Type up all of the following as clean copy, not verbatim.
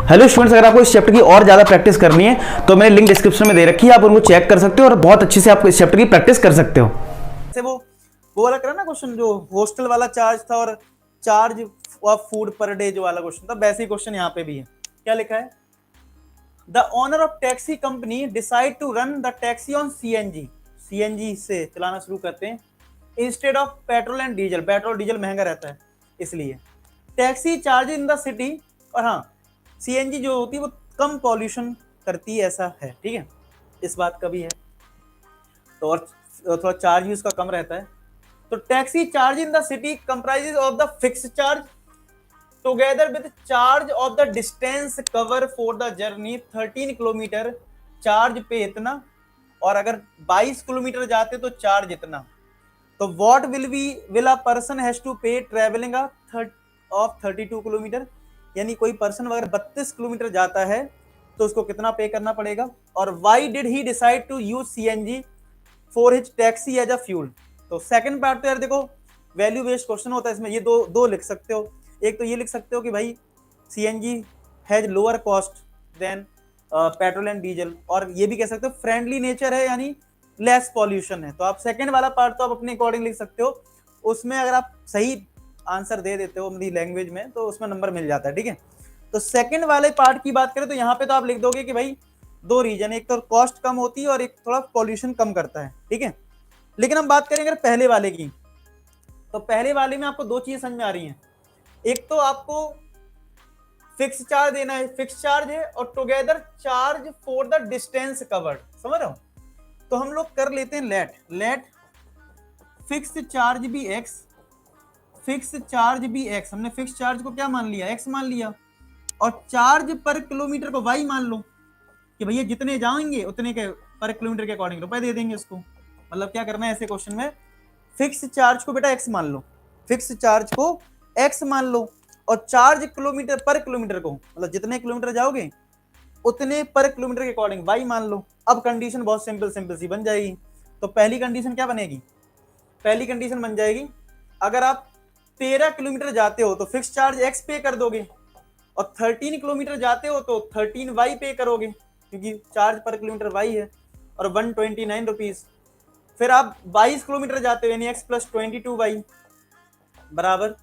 Hello students, अगर आपको इस चैप्टर की और ज़्यादा प्रैक्टिस करनी है तो मैंने लिंक डिस्क्रिप्शन में दे रखी है, आप उनको चेक कर सकते हो और बहुत अच्छे से आप इस चैप्टर की प्रैक्टिस कर सकते हो। से वो वाला करा ना क्वेश्चन, जो हॉस्टल वाला चार्ज था और charge of food per day जो वाला क्वेश्चन था, वैसे ही क्वेश्चन यहाँ पे भी है। क्या लिखा है? The owner of taxi company decide to run the taxi on CNG. CNG से चलाना शुरू करते हैं instead of petrol and diesel. Petrol diesel महंगा रहता है इसलिए। Taxi charge in the city, और हाँ सीएनजी जो होती है वो कम पॉल्यूशन करती है, ऐसा है, ठीक है, इस बात का भी है। तो और थोड़ा चार्ज भी उसका कम रहता है। तो taxi charge in the city comprises of the fix charge together with charge of the distance cover for the journey 13 kilometre charge पे इतना, और अगर 22 किलोमीटर जाते तो चार्ज इतना। तो what will a person has to pay travelling of 32 kilometre, यानी कोई पर्सन अगर 32 किलोमीटर जाता है तो उसको कितना पे करना पड़ेगा। और why did he decide to use CNG for his taxi as a fuel. तो सेकंड पार्ट तो यार देखो वैल्यू बेस्ड क्वेश्चन होता है, इसमें ये दो लिख सकते हो। एक तो ये लिख सकते हो कि भाई CNG has lower cost then petrol and diesel, और ये भी कह सकते हो फ्रेंडली नेचर है, यानी लेस पॉल्यूशन है। तो आप सेकंड वाला पार्ट तो आप अपने अकॉर्डिंग लिख सकते हो। उसमें अगर आप सही आंसर दे देते हो अपनी लैंग्वेज में तो उसमें नंबर मिल जाता है, ठीक है। तो सेकंड वाले पार्ट की बात करें तो यहाँ पे तो आप लिख दोगे कि भाई दो रीजन, एक तो कॉस्ट कम होती है और एक थोड़ा पॉल्यूशन कम करता है, ठीक है। लेकिन हम बात करें अगर पहले वाले की, तो पहले वाले में आपको दो चीजें समझ में आ रही हैं। एक तो आपको फिक्स चार्ज देना है, फिक्स चार्ज है, और together charge for the distance covered, समझ रहे हो। तो हम लोग कर लेते हैं लेट फिक्स चार्ज भी एक्स, फिक्स चार्ज भी एक्स। हमने फिक्स चार्ज को क्या मान लिया? एक्स मान लिया, और चार्ज पर किलोमीटर को वाई मान लो कि भैया जितने जाएंगे उतने के पर किलोमीटर के अकॉर्डिंग रुपए दे देंगे उसको। मतलब क्या करना है ऐसे क्वेश्चन में, फिक्स चार्ज को बेटा एक्स मान लो, फिक्स चार्ज को एक्स मान लो, और चार्ज किलोमीटर पर किलोमीटर को, मतलब जितने किलोमीटर जाओगे उतने पर किलोमीटर के अकॉर्डिंग वाई मान लो। अब कंडीशन बहुत सिंपल सी बन जाएगी। तो पहली कंडीशन क्या बनेगी? पहली कंडीशन बन जाएगी, अगर आप 13 किलोमीटर जाते हो तो फिक्स चार्ज एक्स पे कर दोगे, और 13 किलोमीटर जाते हो तो 13 वाई पे करोगे, क्योंकि चार्ज पर किलोमीटर वाई है, और 129 रुपीज। फिर आप 22 किलोमीटर जाते हो यानी एक्स प्लस 22 वाई बराबर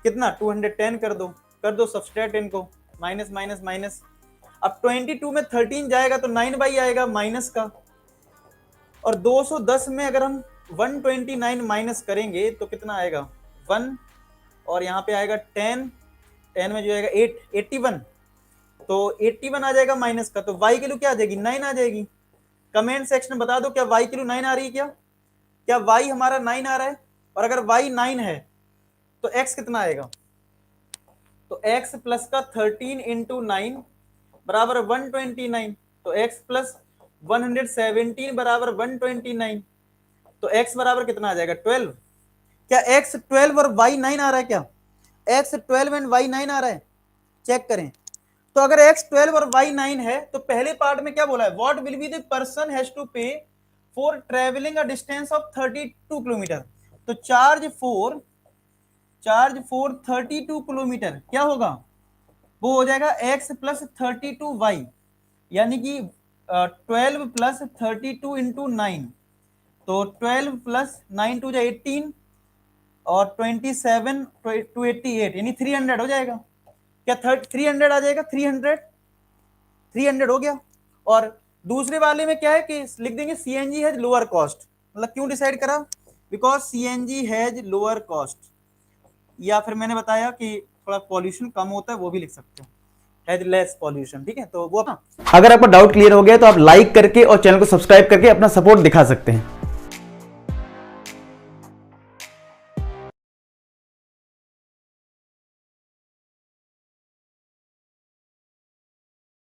कितना? 210 कर दो सब्सट्रैक्ट इनको, माइनस माइनस माइनस। अब 22 में 13 जाएगा तो 9 वाई आएगा माइनस का, और 210 में अगर हम 129 माइनस करेंगे तो कितना आएगा? 1, और यहाँ पे आएगा 10 में जो आएगा 81, तो 81 आ जाएगा माइनस का। तो y की वैल्यू क्या आ जाएगी? 9 आ जाएगी। कमेंट सेक्शन में बता दो क्या y की वैल्यू 9 आ रही है? क्या y हमारा 9 आ रहा है? और अगर y 9 है तो x कितना आएगा? तो x प्लस का 13 इंटू 9 बराबर 129, तो x प्लस 117 बराबर 129, तो x बराबर कितना आ जाएगा? 12। क्या x 12 और y 9 आ रहा है? क्या x 12 एंड y 9 आ रहा है? चेक करें। तो अगर x 12 और y 9 है तो पहले पार्ट में क्या बोला है? What will be the person has to pay for travelling a distance of 32 kilometre. तो चार्ज फॉर 32 किलोमीटर क्या होगा? वो हो जाएगा x प्लस 32y, यानी कि 12 प्लस 32 इंटू 9, तो 12 प्लस 9 टू 18, और 27 टू 88 यानी 300 हो जाएगा। क्या 300 आ जाएगा? 300 हो गया। और दूसरे वाले में क्या है कि लिख देंगे सीएनजी हैज लोअर कॉस्ट। मतलब क्यों डिसाइड करा? Because CNG has lower cost, या फिर मैंने बताया कि थोड़ा पॉल्यूशन कम होता है, वो भी लिख सकते हो, हैज लेस पॉल्यूशन, ठीक है। तो वो अगर आपका डाउट क्लियर हो गया तो आप लाइक करके और चैनल को सब्सक्राइब करके अपना सपोर्ट दिखा सकते हैं।